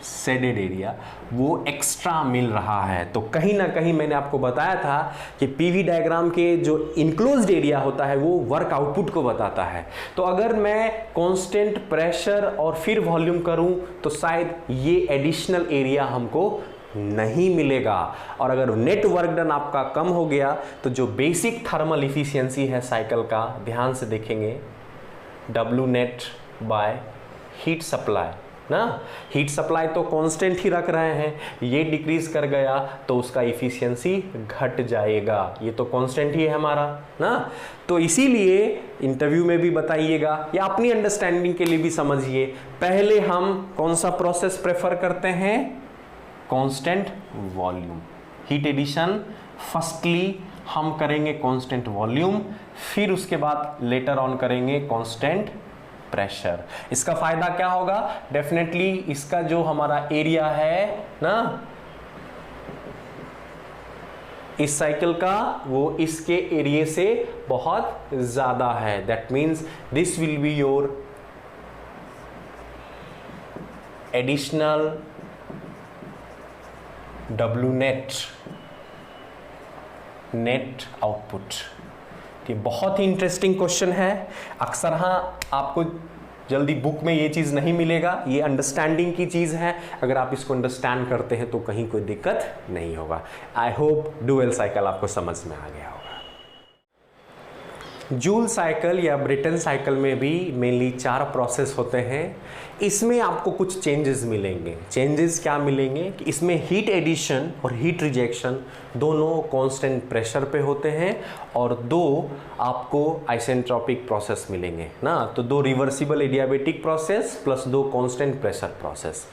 शेडेड एरिया, वो एक्स्ट्रा मिल रहा है। तो कहीं ना कहीं मैंने आपको बताया था कि पीवी डायग्राम के जो इनक्लोज्ड एरिया होता है वो वर्क आउटपुट को बताता है। तो अगर मैं कांस्टेंट प्रेशर और फिर वॉल्यूम करूं तो शायद ये एडिशनल एरिया हमको नहीं मिलेगा, और अगर नेट वर्क डन आपका कम हो गया तो जो बेसिक थर्मल इफिशियंसी है साइकिल का, ध्यान से देखेंगे, W net by heat supply ना, हीट सप्लाई तो कांस्टेंट ही रख रहे हैं, ये डिक्रीज कर गया तो उसका इफिशियंसी घट जाएगा, ये तो कांस्टेंट ही है हमारा ना। तो इसीलिए इंटरव्यू में भी बताइएगा या अपनी अंडरस्टैंडिंग के लिए भी समझिए, पहले हम कौन सा प्रोसेस प्रेफर करते हैं, constant volume heat addition, firstly हम करेंगे कांस्टेंट वॉल्यूम, फिर उसके बाद लेटर ऑन करेंगे कांस्टेंट प्रेशर। इसका फायदा क्या होगा, डेफिनेटली इसका जो हमारा एरिया है ना इस साइकिल का, वो इसके एरिया से बहुत ज्यादा है, that means this will be your additional W net output. ये बहुत ही इंटरेस्टिंग क्वेश्चन है, अक्सर हाँ आपको जल्दी बुक में ये चीज़ नहीं मिलेगा, ये अंडरस्टैंडिंग की चीज़ है, अगर आप इसको अंडरस्टैंड करते हैं तो कहीं कोई दिक्कत नहीं होगा। आई होप डुअल साइकिल आपको समझ में आ गया होगा। जूल साइकिल या ब्रिटन साइकिल में भी मेनली 4 प्रोसेस होते हैं, इसमें आपको कुछ चेंजेस मिलेंगे। चेंजेस क्या मिलेंगे कि इसमें हीट एडिशन और हीट रिजेक्शन दोनों कांस्टेंट प्रेशर पे होते हैं, और 2 आपको आइसेंट्रोपिक प्रोसेस मिलेंगे ना, तो 2 reversible adiabatic process plus 2 constant pressure process.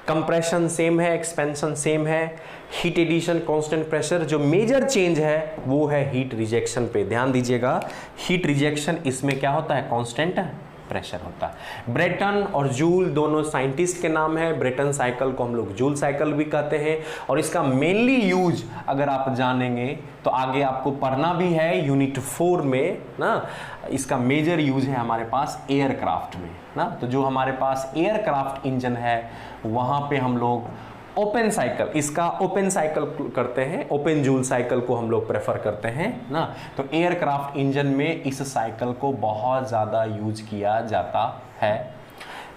Compression same है, एक्सपेंशन सेम है, हीट एडिशन कांस्टेंट प्रेशर। जो मेजर चेंज है वो है हीट रिजेक्शन पे, ध्यान दीजिएगा, हीट रिजेक्शन इसमें क्या होता है, कांस्टेंट प्रेशर होता है। ब्रेटन और जूल दोनों साइंटिस्ट के नाम है। ब्रेटन साइकिल को हम लोग जूल साइकिल भी कहते हैं और इसका मेनली यूज अगर आप जानेंगे तो आगे आपको पढ़ना भी है यूनिट 4 में ना। इसका मेजर यूज है हमारे पास एयरक्राफ्ट में ना। तो जो हमारे पास एयरक्राफ्ट इंजन है वहां पे हम लोग ओपन साइकिल, इसका ओपन साइकिल करते हैं, ओपन जूल साइकिल को हम लोग प्रेफर करते हैं ना। तो एयरक्राफ्ट इंजन में इस साइकिल को बहुत ज़्यादा यूज किया जाता है।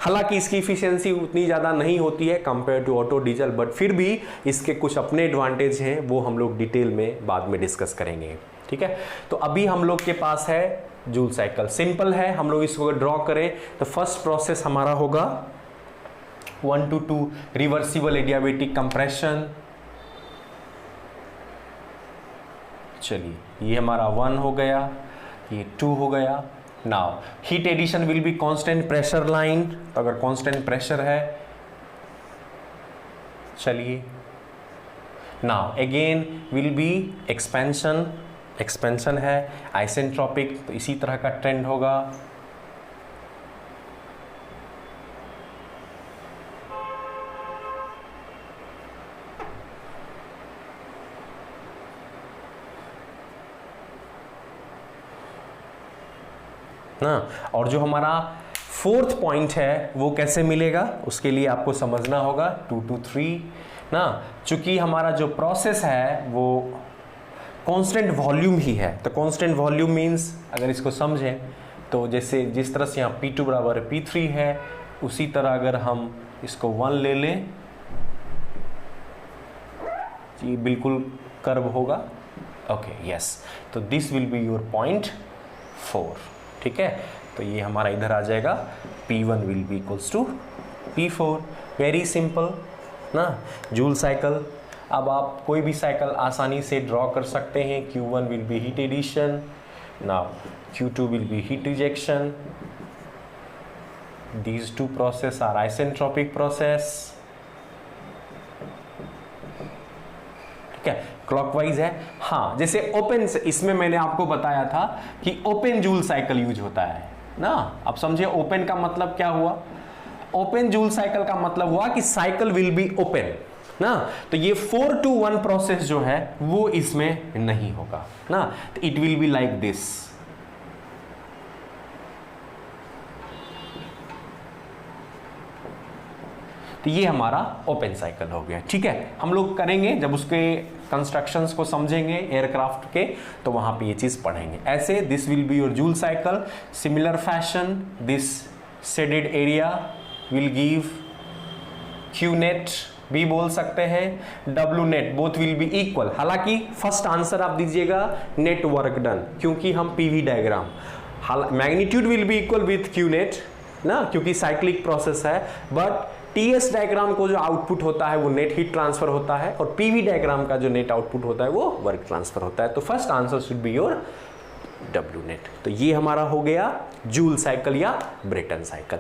हालांकि इसकी इफिशियंसी उतनी ज़्यादा नहीं होती है compare to Otto diesel, but फिर भी इसके कुछ अपने एडवांटेज हैं, वो हम लोग डिटेल में बाद में डिस्कस करेंगे। ठीक है, तो अभी हम लोग के पास है जूल साइकिल। सिंपल है, हम लोग इसको ड्रॉ करें तो फर्स्ट प्रोसेस हमारा होगा 1 to 2 रिवर्सिबल एडियाबेटिक कंप्रेशन। चलिए ये हमारा 1 हो गया, ये 2 हो गया। Now heat addition will be constant pressure line, तो अगर कांस्टेंट प्रेशर है, चलिए now again will be expansion, expansion है। आइसेंट्रोपिक, तो इसी तरह का ट्रेंड होगा। ना, और जो हमारा 4th पॉइंट है वो कैसे मिलेगा, उसके लिए आपको समझना होगा 2 to 3 ना। चूंकि हमारा जो प्रोसेस है वो कांस्टेंट वॉल्यूम ही है, तो कांस्टेंट वॉल्यूम मींस अगर इसको समझें तो जैसे जिस तरह से यहाँ P2 बराबर P3 है, उसी तरह अगर हम इसको 1 ले लें, ये बिल्कुल कर्व होगा। ओके यस, तो this will be your point 4। ठीक है, तो ये हमारा इधर आ जाएगा P1 will be equals to P4। Very simple ना, जूल साइकिल। अब आप कोई भी साइकिल आसानी से ड्रॉ कर सकते हैं। Q1 will be heat addition, now Q2 will be heat rejection. These two process are isentropic process. ठीक है, क्लॉकवाइज है। हाँ, जैसे ओपन, इसमें मैंने आपको बताया था कि ओपन जूल साइकिल यूज होता है ना। अब समझिए ओपन का मतलब क्या हुआ। ओपन जूल साइकिल का मतलब हुआ कि साइकिल विल बी ओपन ना। तो ये 4 to 1 प्रोसेस जो है वो इसमें नहीं होगा ना। तो it will be like this. तो ये हमारा ओपन साइकिल हो गया। ठीक है, हम लोग करेंगे जब उसके कंस्ट्रक्शंस को समझेंगे एयरक्राफ्ट के, तो वहां पे ये चीज पढ़ेंगे। ऐसे this will be your joule cycle. Similar fashion this shaded area will give Q net भी बोल सकते हैं, W net, both will be equal. हालांकि फर्स्ट आंसर आप दीजिएगा नेट वर्क डन, क्योंकि हम PV diagram, magnitude will be equal with Q net ना, क्योंकि साइक्लिक प्रोसेस है। बट TS डायग्राम को जो आउटपुट होता है वो नेट हीट ट्रांसफर होता है, और PV डायग्राम का जो नेट आउटपुट होता है वो वर्क ट्रांसफर होता है। तो first answer should be your W net. तो ये हमारा हो गया जूल साइकिल या ब्रेटन साइकिल।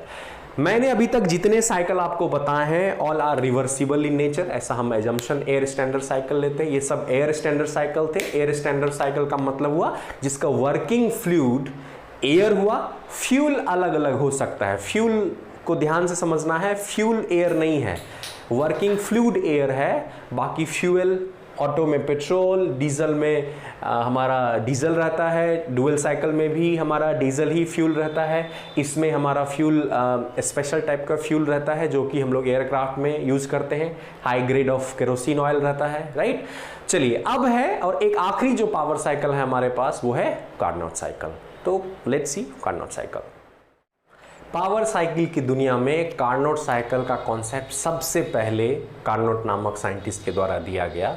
मैंने अभी तक जितने साइकिल आपको बताए हैं all are reversible in nature, ऐसा हम एजम्पशन एयर स्टैंडर्ड साइकिल लेते हैं। ये सब एयर स्टैंडर्ड साइकिल थे। एयर स्टैंडर्ड साइकिल का मतलब हुआ जिसका वर्किंग फ्लूइड एयर हुआ, फ्यूल अलग अलग हो सकता है। फ्यूल को ध्यान से समझना है, फ्यूल एयर नहीं है, वर्किंग फ्लूइड एयर है। बाकी फ्यूल, ऑटो में पेट्रोल, डीजल में हमारा डीजल रहता है, डुअल साइकिल में भी हमारा डीजल ही फ्यूल रहता है। इसमें हमारा फ्यूल स्पेशल टाइप का फ्यूल रहता है जो कि हम लोग एयरक्राफ्ट में यूज करते हैं। High grade of kerosene oil रहता है, राइट। चलिए अब है, और एक आखिरी जो पावर साइकिल है हमारे पास वो है कार्नोट साइकिल। तो let's see Carnot cycle. Power cycle की दुनिया में कार्नोट साइकिल का कॉन्सेप्ट सबसे पहले कार्नोट नामक साइंटिस्ट के द्वारा दिया गया।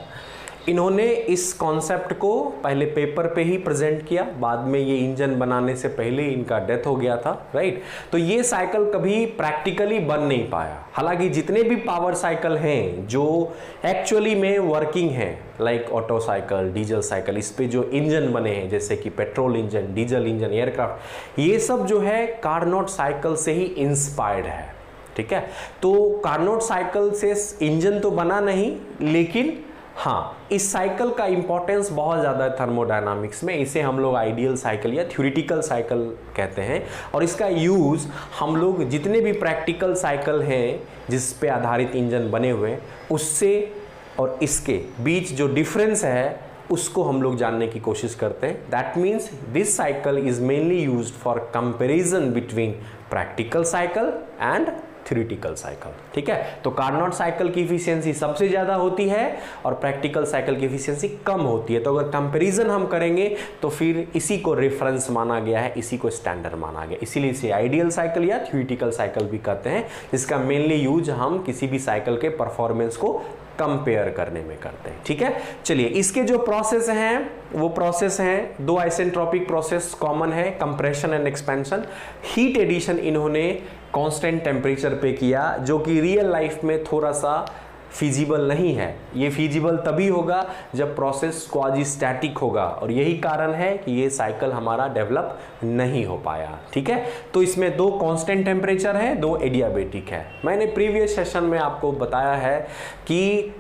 इन्होंने इस कॉन्सेप्ट को पहले पेपर पे ही प्रेजेंट किया, बाद में ये इंजन बनाने से पहले इनका डेथ हो गया था, राइट। तो ये साइकिल कभी प्रैक्टिकली बन नहीं पाया। हालांकि जितने भी पावर साइकिल हैं जो एक्चुअली में वर्किंग हैं, like auto cycle, diesel cycle, इस पे जो इंजन बने हैं जैसे कि petrol engine, diesel engine, aircraft, ये सब जो है कार्नोट साइकिल से ही इंस्पायर्ड है। ठीक है, तो कार्नोट साइकिल से इंजन तो बना नहीं, लेकिन हाँ, इस साइकिल का इंपॉर्टेंस बहुत ज़्यादा है थर्मोडायनामिक्स में। इसे हम लोग आइडियल साइकिल या थ्योरेटिकल साइकिल कहते हैं, और इसका यूज़ हम लोग जितने भी प्रैक्टिकल साइकिल हैं जिस पे आधारित इंजन बने हुए हैं उससे और इसके बीच जो डिफरेंस है उसको हम लोग जानने की कोशिश करते हैं। That means this cycle is mainly used for comparison between practical cycle and theoretical cycle. ठीक है, तो कार्नोट साइकिल की इफिशियंसी सबसे ज़्यादा होती है और प्रैक्टिकल साइकिल की इफिशियंसी कम होती है। तो अगर कंपैरिजन हम करेंगे तो फिर इसी को रेफरेंस माना गया है, इसी को स्टैंडर्ड माना गया, इसीलिए इसे आइडियल साइकिल या थ्योरेटिकल साइकिल भी कहते हैं। इसका मेनली यूज हम किसी भी साइकिल के परफॉर्मेंस को कंपेयर करने में करते हैं। ठीक है, चलिए इसके जो प्रोसेस हैं वो प्रोसेस हैं दो आइसेंट्रोपिक प्रोसेस कॉमन है, compression and expansion. Heat addition इन्होंने कांस्टेंट टेम्परेचर पे किया, जो कि रियल लाइफ में थोड़ा सा फिजिबल नहीं है। ये फिजिबल तभी होगा जब प्रोसेस क्वाजी स्टैटिक होगा, और यही कारण है कि ये साइकिल हमारा डेवलप नहीं हो पाया। ठीक है, तो इसमें दो कांस्टेंट टेम्परेचर है, दो एडियाबेटिक है। मैंने प्रीवियस सेशन में आपको बताया है कि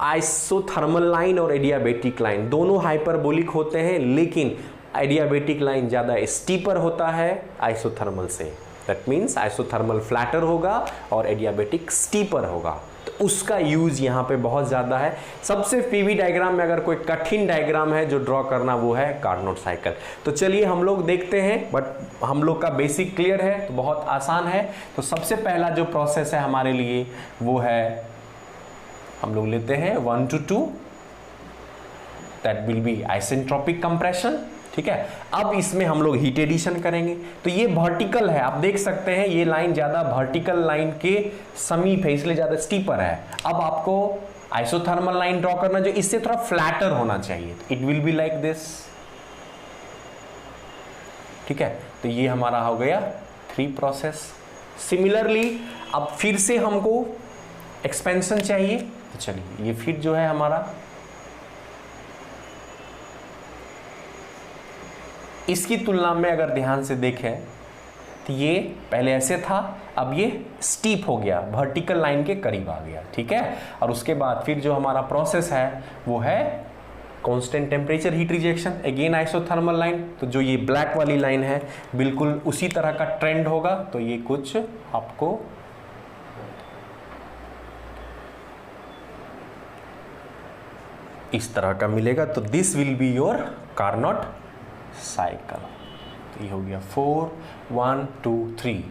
आइसोथर्मल लाइन और एडियाबेटिक लाइन दोनों हाइपरबोलिक होते हैं, लेकिन एडियाबेटिक लाइन ज़्यादा स्टीपर होता है आइसोथर्मल से। दैट मीन्स आइसोथर्मल फ्लैटर होगा और एडियाबेटिक स्टीपर होगा। तो उसका यूज यहाँ पे बहुत ज़्यादा है। सबसे पीवी डायग्राम में अगर कोई कठिन डायग्राम है जो ड्रॉ करना, वो है कार्नोट साइकिल। तो चलिए हम लोग देखते हैं, बट हम लोग का बेसिक क्लियर है तो बहुत आसान है। तो सबसे पहला जो प्रोसेस है हमारे लिए वो है, हम लोग लेते हैं 1 to 2, that will B isentropic compression. ठीक है, अब इसमें हम लोग हीट एडिशन करेंगे। तो ये वर्टिकल है, आप देख सकते हैं ये लाइन ज्यादा वर्टिकल लाइन के समीप है, इसलिए ज्यादा स्टीपर है। अब आपको आइसोथर्मल लाइन ड्रॉ करना जो इससे थोड़ा फ्लैटर होना चाहिए, it will be like this. ठीक है, तो ये हमारा हो गया 3 प्रोसेस। सिमिलरली अब फिर से हमको एक्सपेंशन चाहिए, तो चलिए ये फिर जो है हमारा, इसकी तुलना में अगर ध्यान से देखें तो ये पहले ऐसे था, अब ये स्टीप हो गया, वर्टिकल लाइन के करीब आ गया। ठीक है, और उसके बाद फिर जो हमारा प्रोसेस है वो है constant temperature heat rejection, again isothermal line. तो जो ये ब्लैक वाली लाइन है बिल्कुल उसी तरह का ट्रेंड होगा, तो ये कुछ आपको इस तरह का मिलेगा। तो this will be your Carnot cycle. तो ये हो गया 4 1 2 3।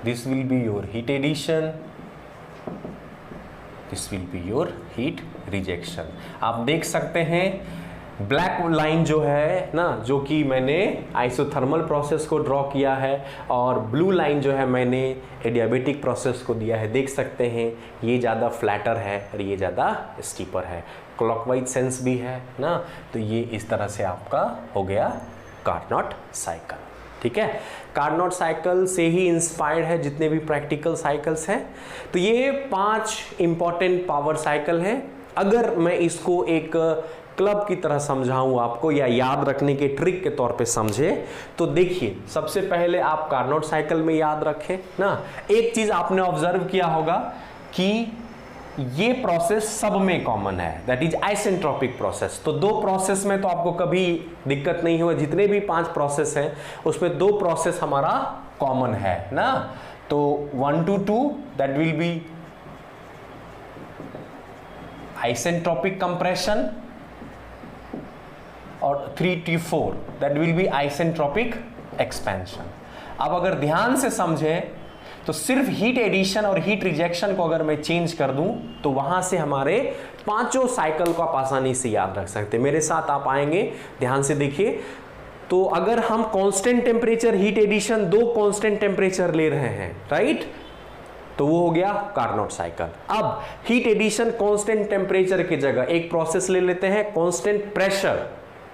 This will be your heat addition, this will be your heat rejection. आप देख सकते हैं ब्लैक लाइन जो है ना, जो कि मैंने आइसोथर्मल प्रोसेस को ड्रॉ किया है, और ब्लू लाइन जो है मैंने एडियाबेटिक प्रोसेस को दिया है। देख सकते हैं ये ज़्यादा फ्लैटर है और ये ज़्यादा स्टीपर है, क्लॉकवाइज सेंस भी है ना। तो ये इस तरह से आपका हो गया कार्नोट साइकिल। ठीक है, कार्नोट साइकिल से ही इंस्पायर्ड है जितने भी प्रैक्टिकल साइकिल्स हैं। तो ये 5 इंपॉर्टेंट पावर साइकिल हैं। अगर मैं इसको एक क्लब की तरह समझाऊं आपको, या याद रखने के ट्रिक के तौर पे समझे, तो देखिए सबसे पहले आप कार्नोट साइकिल में याद रखें ना, एक चीज आपने ऑब्जर्व किया होगा कि ये प्रोसेस सब में कॉमन है, दैट इज आइसेंट्रोपिक प्रोसेस। तो 2 प्रोसेस में तो आपको कभी दिक्कत नहीं हुआ, जितने भी 5 प्रोसेस हैं उसमें 2 प्रोसेस हमारा कॉमन है ना। तो 1 to 2 that will B isentropic compression, और 3 to 4 that will B isentropic expansion. अब अगर ध्यान से समझें तो सिर्फ हीट एडिशन और हीट रिजेक्शन को अगर मैं चेंज कर दूं तो वहां से हमारे 5 साइकिल को आप आसानी से याद रख सकते हैं। मेरे साथ आप आएंगे, ध्यान से देखिए। तो अगर हम constant temperature heat addition 2 constant temperature ले रहे हैं, राइट, तो वो हो गया कार्नोट साइकिल। अब हीट एडिशन कांस्टेंट टेम्परेचर की जगह एक प्रोसेस ले लेते हैं कांस्टेंट प्रेशर,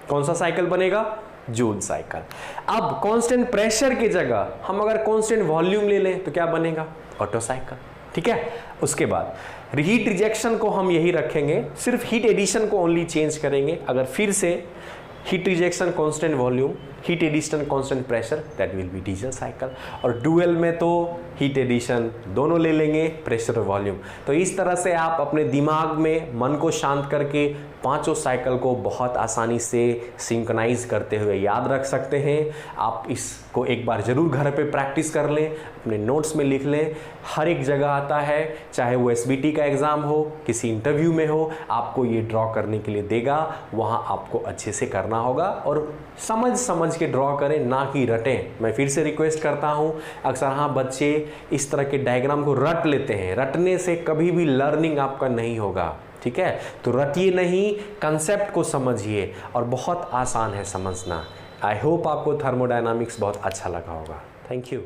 कौन सा साइकिल बनेगा? Joule cycle. अब कांस्टेंट प्रेशर की जगह हम अगर कांस्टेंट वॉल्यूम ले लें तो क्या बनेगा? Auto cycle. ठीक है, उसके बाद हीट रिजेक्शन को हम यही रखेंगे, सिर्फ हीट एडिशन को ओनली चेंज करेंगे। अगर फिर से heat rejection constant volume, heat addition constant pressure, that will be diesel cycle. और डुअल में तो हीट एडिशन दोनों ले लेंगे, प्रेशर और वॉल्यूम। तो इस तरह से आप अपने दिमाग में मन को शांत करके पांचों साइकिल को बहुत आसानी से सिंक्रोनाइज करते हुए याद रख सकते हैं। आप इसको एक बार ज़रूर घर पे प्रैक्टिस कर लें, अपने नोट्स में लिख लें। हर एक जगह आता है, चाहे वो एसबीटी का एग्ज़ाम हो, किसी इंटरव्यू में हो, आपको ये ड्रॉ करने के लिए देगा, वहाँ आपको अच्छे से करना होगा और समझ के ड्रॉ करें, ना कि रटें। मैं फिर से रिक्वेस्ट करता हूँ, अक्सर हाँ बच्चे इस तरह के डायग्राम को रट लेते हैं, रटने से कभी भी लर्निंग आपका नहीं होगा, ठीक है। तो रटिए नहीं, कंसेप्ट को समझिए और बहुत आसान है समझना। आई होप आपको थर्मोडायनामिक्स बहुत अच्छा लगा होगा। Thank you.